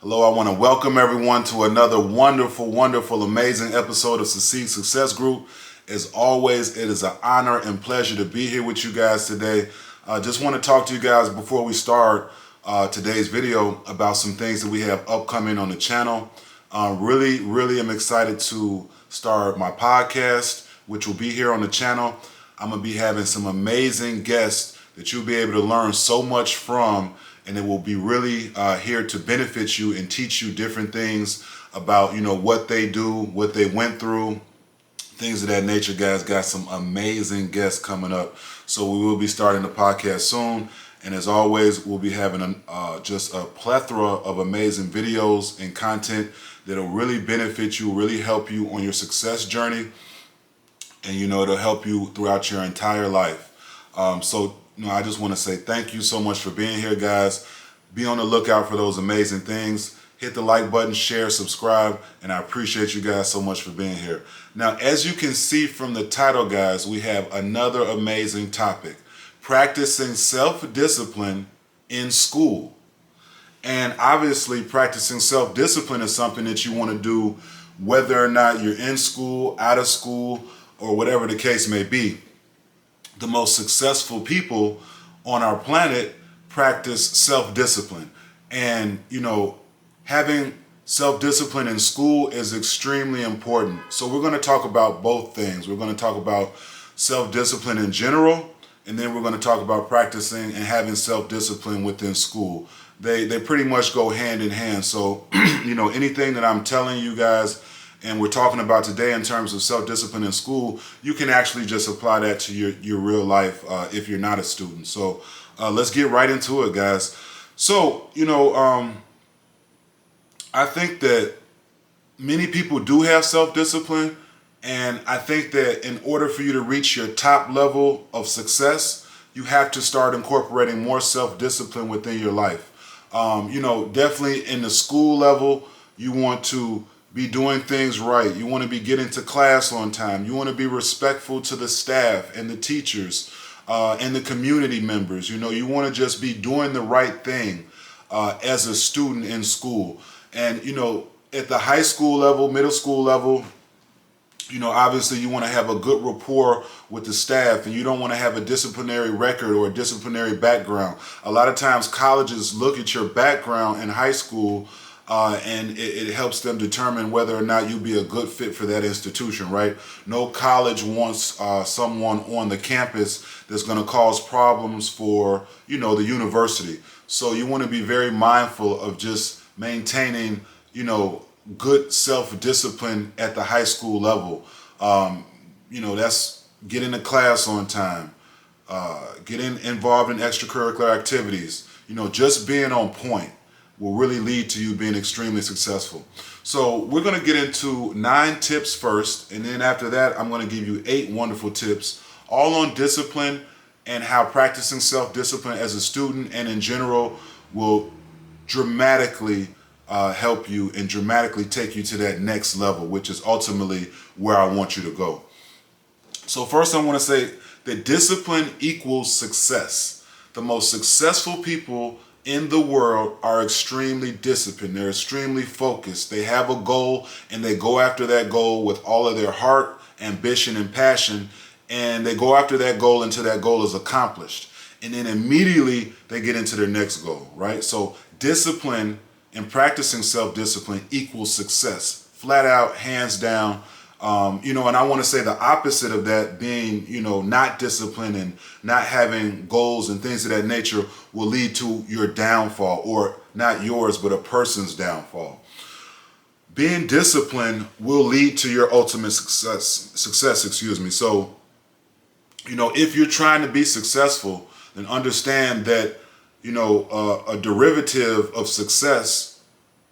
Hello, I want to welcome everyone to another wonderful, amazing episode of Succeed Success Group. As always, it is an honor and pleasure to be here with you guys today. I just want to talk to you guys before we start today's video about some things that we have upcoming on the channel. Really am excited to start my podcast, which will be here on the channel. I'm going to be having some amazing guests that you'll be able to learn so much from, and it will be really here to benefit you and teach you different things about, what they do, what they went through, things of that nature. Guys, got some amazing guests coming up. So we will be starting the podcast soon. And as always, we'll be having just a plethora of amazing videos and content that'll really benefit you, really help you on your success journey. And, it'll help you throughout your entire life. I just want to say thank you so much for being here, guys. Be on the lookout for those amazing things. Hit the like button, share, subscribe, and I appreciate you guys so much for being here. Now, as you can see from the title, guys, we have another amazing topic: practicing self-discipline in school. And obviously, practicing self-discipline is something that you want to do whether or not you're in school, out of school, or whatever the case may be. The most successful people on our planet practice self-discipline. And, having self-discipline in school is extremely important. So we're going to talk about both things. We're going to talk about self-discipline in general, and then we're going to talk about practicing and having self-discipline within school. They pretty much go hand in hand. So, anything that I'm telling you guys and we're talking about today in terms of self-discipline in school, you can actually just apply that to your real life if you're not a student. So let's get right into it, guys. So, I think that many people do have self-discipline, and I think that in order for you to reach your top level of success, you have to start incorporating more self-discipline within your life. Definitely in the school level, you want to be doing things right. You want to be getting to class on time. You want to be respectful to the staff and the teachers and the community members. You want to just be doing the right thing as a student in school. And, at the high school level, middle school level, obviously you want to have a good rapport with the staff, and you don't want to have a disciplinary record or a disciplinary background. A lot of times colleges look at your background in high school and it helps them determine whether or not you'll be a good fit for that institution, right? No college wants someone on the campus that's going to cause problems for, the university. So you want to be very mindful of just maintaining, good self-discipline at the high school level. That's getting to class on time, getting involved in extracurricular activities, just being on point will really lead to you being extremely successful. So we're going to get into 9 tips first, and then after that, I'm going to give you 8 wonderful tips, all on discipline and how practicing self-discipline as a student and in general will dramatically help you and dramatically take you to that next level, which is ultimately where I want you to go. So first, I want to say that discipline equals success. The most successful people in the world are extremely disciplined. They're extremely focused. They have a goal and they go after that goal with all of their heart, ambition, and passion. And they go after that goal until that goal is accomplished. And then immediately they get into their next goal, right? So discipline and practicing self-discipline equals success. Flat out, hands down. And I want to say the opposite of that being, not disciplined and not having goals and things of that nature will lead to your downfall, or not yours, but a person's downfall. Being disciplined will lead to your ultimate success. So, if you're trying to be successful, then understand that, a derivative of success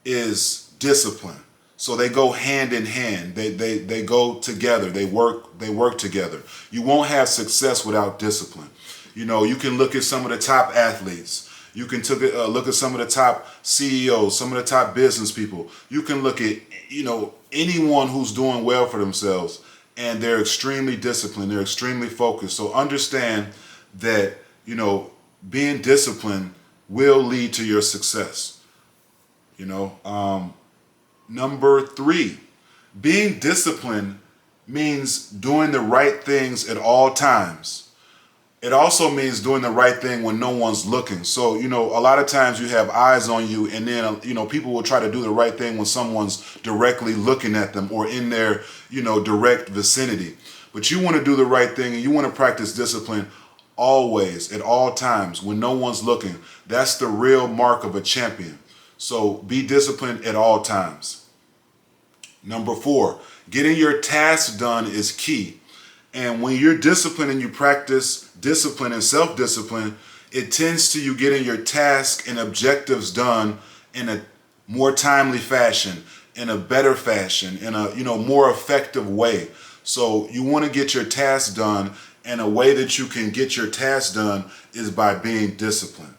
is discipline. So they go hand in hand. They go together. They work together. You won't have success without discipline. You can look at some of the top athletes. You can look at some of the top CEOs, some of the top business people. You can look at, anyone who's doing well for themselves, and they're extremely disciplined. They're extremely focused. So understand that, being disciplined will lead to your success. You know, number 3, being disciplined means doing the right things at all times. It also means doing the right thing when no one's looking. So, you know, a lot of times you have eyes on you, and then, you know, people will try to do the right thing when someone's directly looking at them or in their, you know, direct vicinity. But you want to do the right thing, and you want to practice discipline always, at all times, when no one's looking. That's the real mark of a champion. So be disciplined at all times. Number 4, getting your tasks done is key. And when you're disciplined and you practice discipline and self-discipline, it tends to you getting your tasks and objectives done in a more timely fashion, in a better fashion, in a, you know, more effective way. So you want to get your tasks done, and a way that you can get your tasks done is by being disciplined.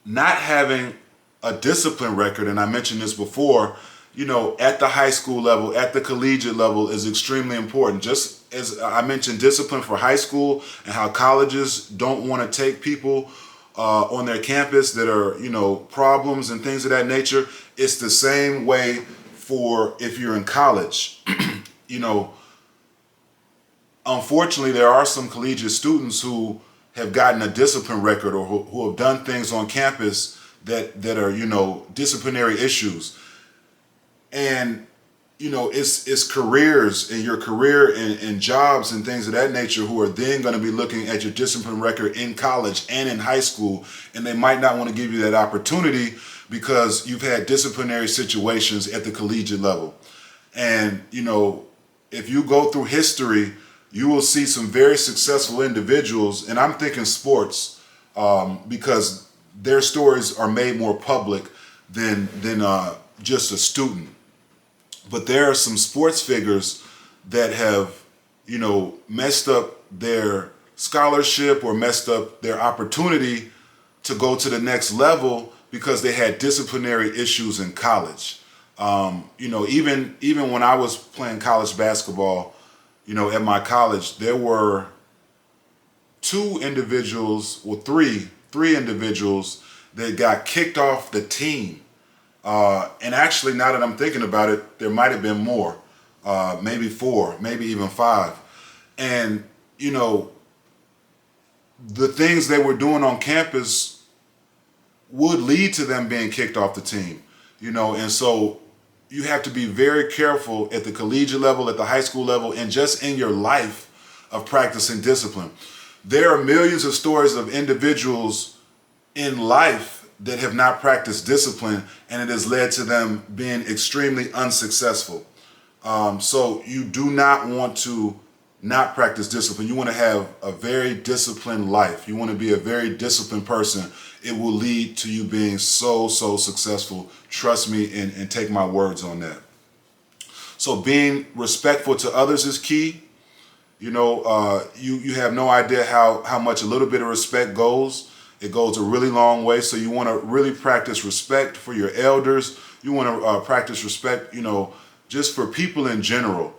Not having a discipline record, and I mentioned this before, you know, at the high school level, at the collegiate level, is extremely important. Just as I mentioned discipline for high school and how colleges don't want to take people on their campus that are, you know, problems and things of that nature, it's the same way for if you're in college. You know, unfortunately, there are some collegiate students who have gotten a discipline record, or who have done things on campus that are, you know, disciplinary issues. And, you know, it's careers and your career and jobs and things of that nature who are then going to be looking at your discipline record in college and in high school. And they might not want to give you that opportunity because you've had disciplinary situations at the collegiate level. And, you know, if you go through history, you will see some very successful individuals, and I'm thinking sports, because their stories are made more public than just a student. But there are some sports figures that have, you know, messed up their scholarship or messed up their opportunity to go to the next level because they had disciplinary issues in college. You know, even when I was playing college basketball, you know, at my college, there were three individuals that got kicked off the team. And actually, now that I'm thinking about it, there might have been more, maybe 4, maybe even 5. And, you know, the things they were doing on campus would lead to them being kicked off the team, you know, and so you have to be very careful at the collegiate level, at the high school level, and just in your life of practicing discipline. There are millions of stories of individuals in life that have not practiced discipline, and it has led to them being extremely unsuccessful. So you do not want to not practice discipline. You want to have a very disciplined life. You want to be a very disciplined person. It will lead to you being so successful. Trust me, and take my words on that. So being respectful to others is key. You know, you have no idea how much a little bit of respect goes. It goes a really long way. So you want to really practice respect for your elders. You want to practice respect, you know, just for people in general.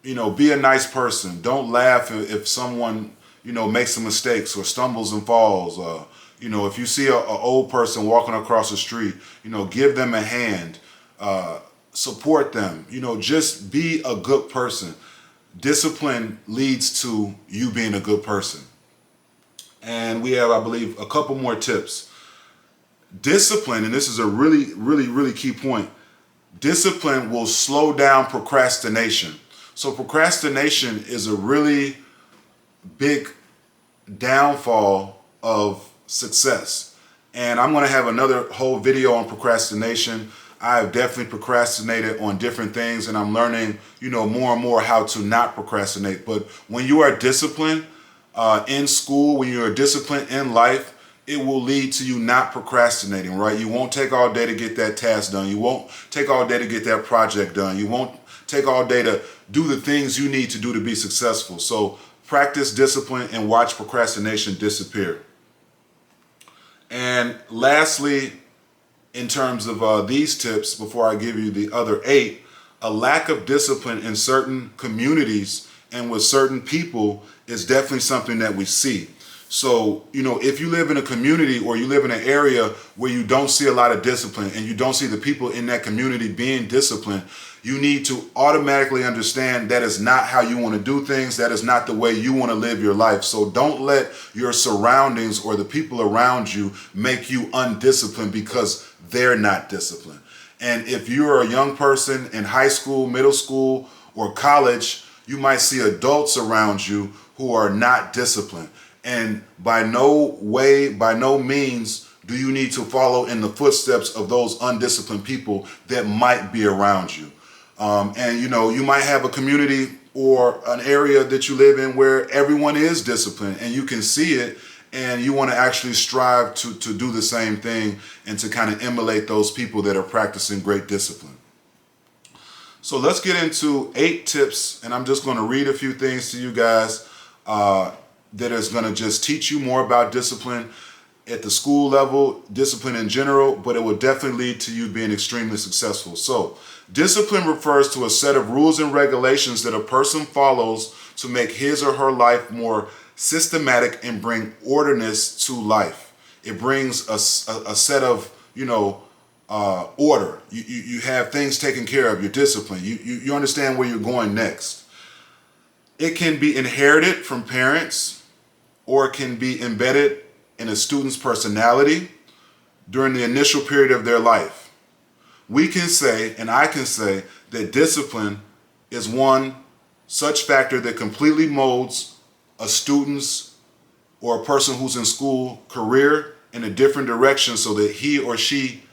You know, be a nice person. Don't laugh if someone, you know, makes some mistakes or stumbles and falls. You know, if you see an old person walking across the street, you know, give them a hand. Support them. You know, just be a good person. Discipline leads to you being a good person. And we have, I believe, a couple more tips. Discipline, and this is a really key point, discipline will slow down procrastination. So procrastination is a really big downfall of success. And I'm going to have another whole video on procrastination. I have definitely procrastinated on different things, and I'm learning, you know, more and more how to not procrastinate. But when you are disciplined in school, when you are disciplined in life, it will lead to you not procrastinating, right? You won't take all day to get that task done. You won't take all day to get that project done. You won't take all day to do the things you need to do to be successful. So practice discipline and watch procrastination disappear. And lastly, in terms of these tips, before I give you the other 8, a lack of discipline in certain communities and with certain people is definitely something that we see. So, if you live in a community or you live in an area where you don't see a lot of discipline and you don't see the people in that community being disciplined, you need to automatically understand that is not how you want to do things. That is not the way you want to live your life. So don't let your surroundings or the people around you make you undisciplined because they're not disciplined. And if you're a young person in high school, middle school, or college, you might see adults around you who are not disciplined. And by no means do you need to follow in the footsteps of those undisciplined people that might be around you. And you might have a community or an area that you live in where everyone is disciplined and you can see it, and you want to actually strive to do the same thing and to kind of emulate those people that are practicing great discipline. So let's get into 8 tips, and I'm just going to read a few things to you guys that is going to just teach you more about discipline at the school level, discipline in general, but it will definitely lead to you being extremely successful. So, discipline refers to a set of rules and regulations that a person follows to make his or her life more systematic and bring orderness to life. It brings a set of, order. You have things taken care of, your discipline. You understand where you're going next. It can be inherited from parents, or it can be embedded in a student's personality during the initial period of their life. We can say, and I can say, that discipline is one such factor that completely molds a student's or a person who's in school career in a different direction so that he or she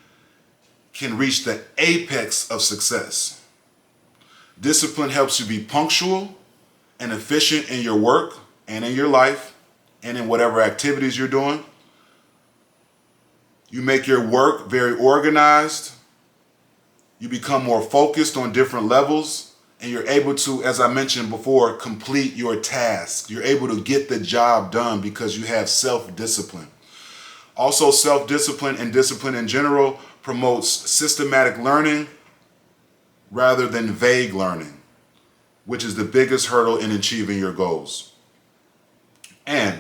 can reach the apex of success. Discipline helps you be punctual and efficient in your work and in your life and in whatever activities you're doing. You make your work very organized. You become more focused on different levels, and you're able to, as I mentioned before, complete your task. You're able to get the job done because you have self-discipline. Also, self-discipline and discipline in general promotes systematic learning rather than vague learning, which is the biggest hurdle in achieving your goals. And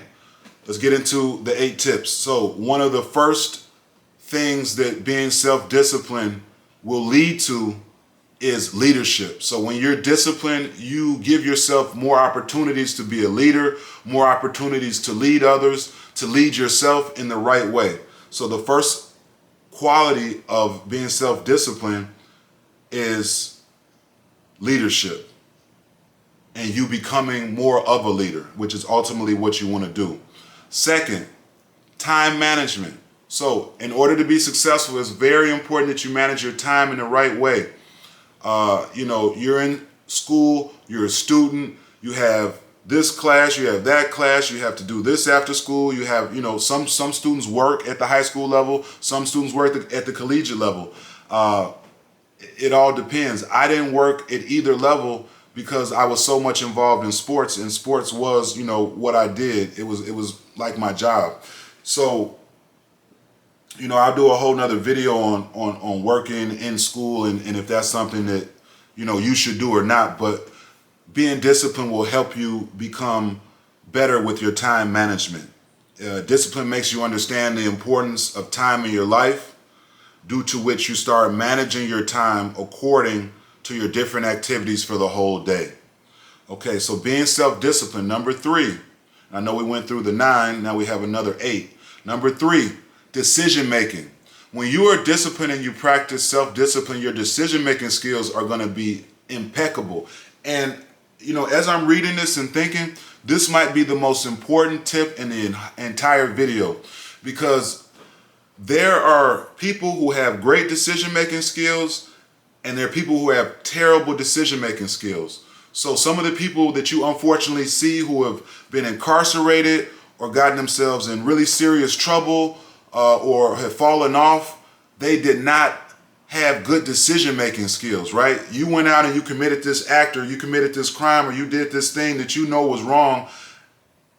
let's get into the 8 tips. So one of the first things that being self-disciplined will lead to is leadership. So when you're disciplined, you give yourself more opportunities to be a leader, more opportunities to lead others, to lead yourself in the right way. So the first quality of being self-disciplined is leadership, and you becoming more of a leader, which is ultimately what you want to do. Second, time management. So in order to be successful, it's very important that you manage your time in the right way. You're in school, you're a student, you have this class, you have that class, you have to do this after school. You have, some students work at the high school level, some students work at the collegiate level. It all depends. I didn't work at either level because I was so much involved in sports, and sports was, what I did. It was like my job. So, I'll do a whole nother video on working in school and if that's something that, you should do or not. But being disciplined will help you become better with your time management. Discipline makes you understand the importance of time in your life, due to which you start managing your time according to your different activities for the whole day. Okay, so being self-disciplined, number 3. I know we went through the 9, now we have another 8. Number 3, decision-making. When you are disciplined and you practice self-discipline, your decision-making skills are going to be impeccable. And, as I'm reading this and thinking, this might be the most important tip in the entire video, because there are people who have great decision-making skills and there are people who have terrible decision-making skills. So some of the people that you unfortunately see who have been incarcerated or gotten themselves in really serious trouble or have fallen off, they did not have good decision-making skills, right? You went out and you committed this act, or you committed this crime, or you did this thing that you know was wrong,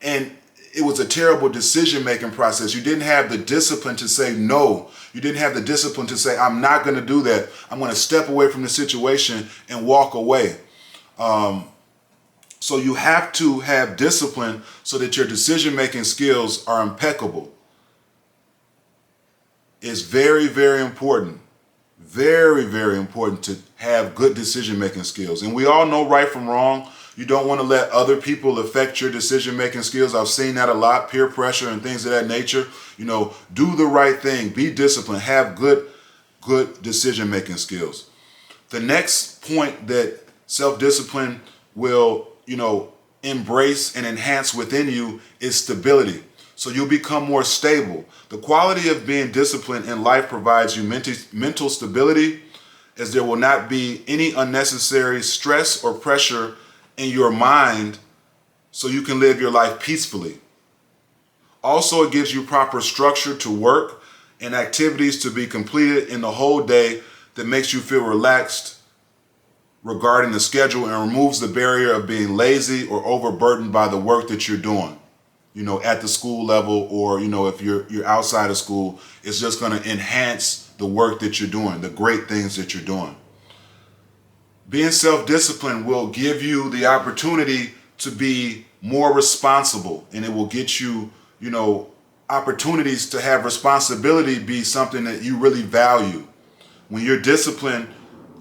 and it was a terrible decision-making process. You didn't have the discipline to say no. You didn't have the discipline to say, I'm not going to do that. I'm going to step away from the situation and walk away. So you have to have discipline so that your decision-making skills are impeccable. It's very, very important. Very, very important to have good decision-making skills. And we all know right from wrong. You don't want to let other people affect your decision-making skills. I've seen that a lot, peer pressure and things of that nature. Do the right thing. Be disciplined. Have good decision-making skills. The next point that self-discipline will, embrace and enhance within you is stability. So you'll become more stable. The quality of being disciplined in life provides you mental stability, as there will not be any unnecessary stress or pressure in your mind, so you can live your life peacefully. Also, it gives you proper structure to work and activities to be completed in the whole day that makes you feel relaxed regarding the schedule and removes the barrier of being lazy or overburdened by the work that you're doing. At the school level, or, if you're outside of school, it's just going to enhance the work that you're doing, the great things that you're doing. Being self-disciplined will give you the opportunity to be more responsible, and it will get you, opportunities to have responsibility be something that you really value. When you're disciplined,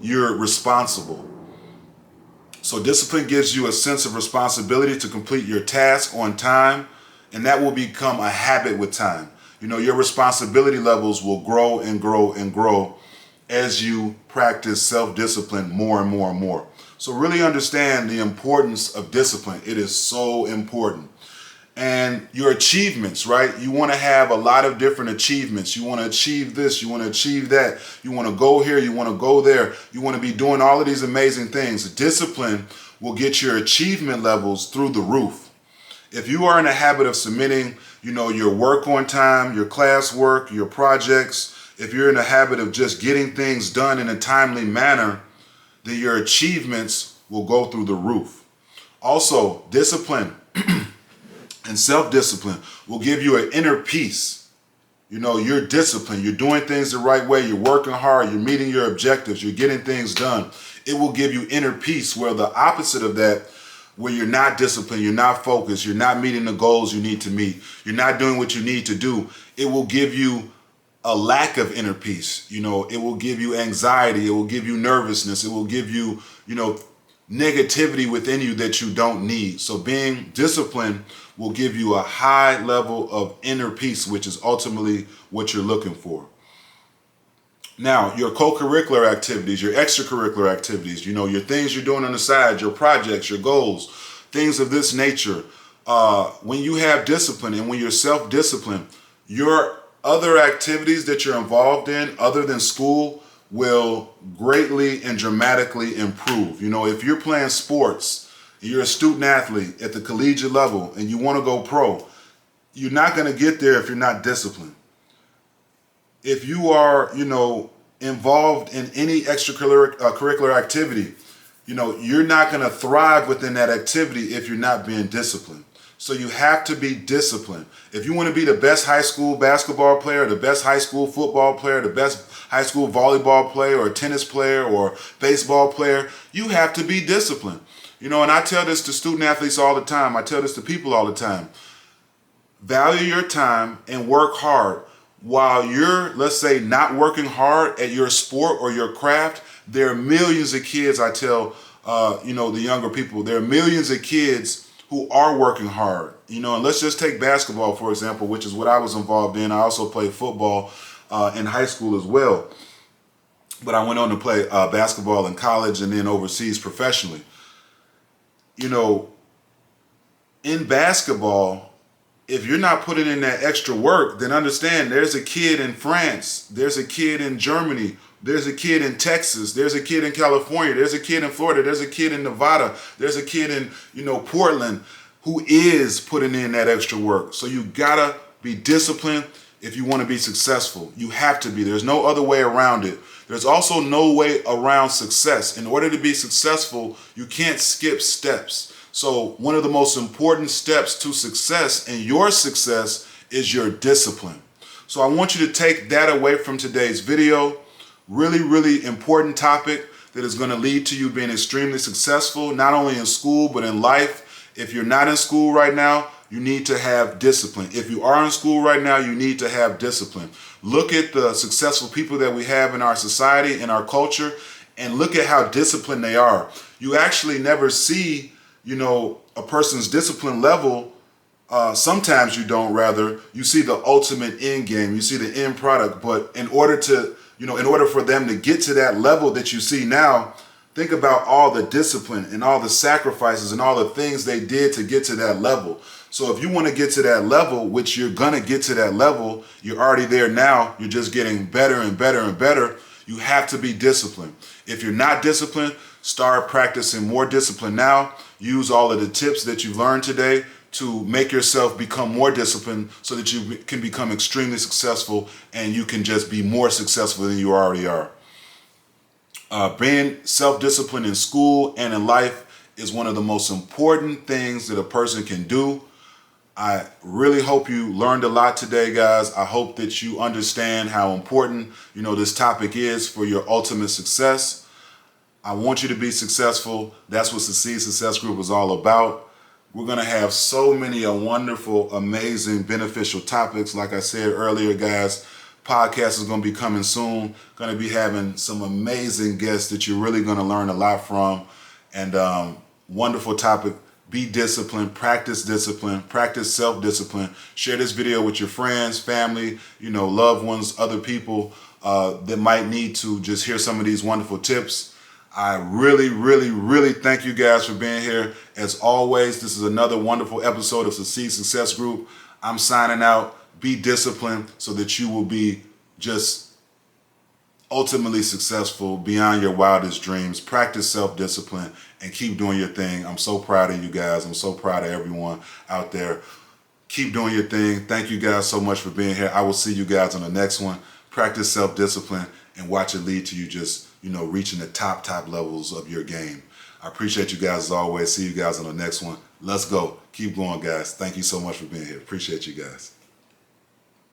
you're responsible. So discipline gives you a sense of responsibility to complete your task on time, and that will become a habit with time. Your responsibility levels will grow and grow and grow as you practice self-discipline more and more and more. So really understand the importance of discipline. It is so important. And your achievements, right? You want to have a lot of different achievements. You want to achieve this, you want to achieve that. You want to go here, you want to go there. You want to be doing all of these amazing things. Discipline will get your achievement levels through the roof. If you are in a habit of submitting, your work on time, your class work, your projects, if you're in a habit of just getting things done in a timely manner, then your achievements will go through the roof. Also, discipline and self-discipline will give you an inner peace. You're disciplined, you're doing things the right way, you're working hard, you're meeting your objectives, you're getting things done. It will give you inner peace, where the opposite of that, where you're not disciplined, you're not focused, you're not meeting the goals you need to meet, you're not doing what you need to do, it will give you a lack of inner peace. It will give you anxiety, it will give you nervousness, it will give you, negativity within you that you don't need. So being disciplined will give you a high level of inner peace, which is ultimately what you're looking for. Now, your co-curricular activities, your extracurricular activities, your things you're doing on the side, your projects, your goals, things of this nature. When you have discipline and when you're self-disciplined, your other activities that you're involved in other than school will greatly and dramatically improve. If you're playing sports, you're a student athlete at the collegiate level and you want to go pro, you're not going to get there if you're not disciplined. If you are, involved in any extracurricular activity, you're not going to thrive within that activity if you're not being disciplined. So you have to be disciplined. If you want to be the best high school basketball player, the best high school football player, the best high school volleyball player or tennis player or baseball player, you have to be disciplined. And I tell this to student athletes all the time. I tell this to people all the time. Value your time and work hard. While you're, let's say, not working hard at your sport or your craft, there are millions of kids, I tell, the younger people, there are millions of kids who are working hard. And let's just take basketball, for example, which is what I was involved in. I also played football in high school as well. But I went on to play basketball in college and then overseas professionally. In basketball, if you're not putting in that extra work, then understand there's a kid in France, there's a kid in Germany, there's a kid in Texas, there's a kid in California, there's a kid in Florida, there's a kid in Nevada, there's a kid in, Portland who is putting in that extra work. So you gotta be disciplined if you want to be successful. You have to be. There's no other way around it. There's also no way around success. In order to be successful, you can't skip steps. So one of the most important steps to success and your success is your discipline. So I want you to take that away from today's video. Really, really important topic. that is going to lead to you being extremely successful, not only in school, but in life. If you're not in school right now, you need to have discipline. If you are in school right now, you need to have discipline. Look at the successful people that we have in our society, in our culture, and look at how disciplined they are. You actually never see, a person's discipline level. Sometimes you don't, rather. You see the ultimate end game. You see the end product. But in order for them to get to that level that you see now, think about all the discipline and all the sacrifices and all the things they did to get to that level. So if you want to get to that level, which you're going to get to that level, you're already there now. You're just getting better and better and better. You have to be disciplined. If you're not disciplined, start practicing more discipline now. Use all of the tips that you've learned today to make yourself become more disciplined so that you can become extremely successful and you can just be more successful than you already are. Being self-disciplined in school and in life is one of the most important things that a person can do. I really hope you learned a lot today, guys. I hope that you understand how important, this topic is for your ultimate success. I want you to be successful. That's what Succeed Success Group is all about. We're going to have so many wonderful, amazing, beneficial topics. Like I said earlier, guys, podcast is going to be coming soon. Going to be having some amazing guests that you're really going to learn a lot from. And wonderful topic. Be disciplined, practice self-discipline. Share this video with your friends, family, loved ones, other people that might need to just hear some of these wonderful tips. I really, really, really thank you guys for being here. As always, this is another wonderful episode of Succeed Success Group. I'm signing out. Be disciplined so that you will be just ultimately successful beyond your wildest dreams. Practice self-discipline and keep doing your thing. I'm so proud of you guys. I'm so proud of everyone out there. Keep doing your thing. Thank you guys so much for being here. I will see you guys on the next one. Practice self-discipline and watch it lead to you just, reaching the top levels of your game. I appreciate you guys as always. See you guys on the next one. Let's go. Keep going, guys. Thank you so much for being here. Appreciate you guys.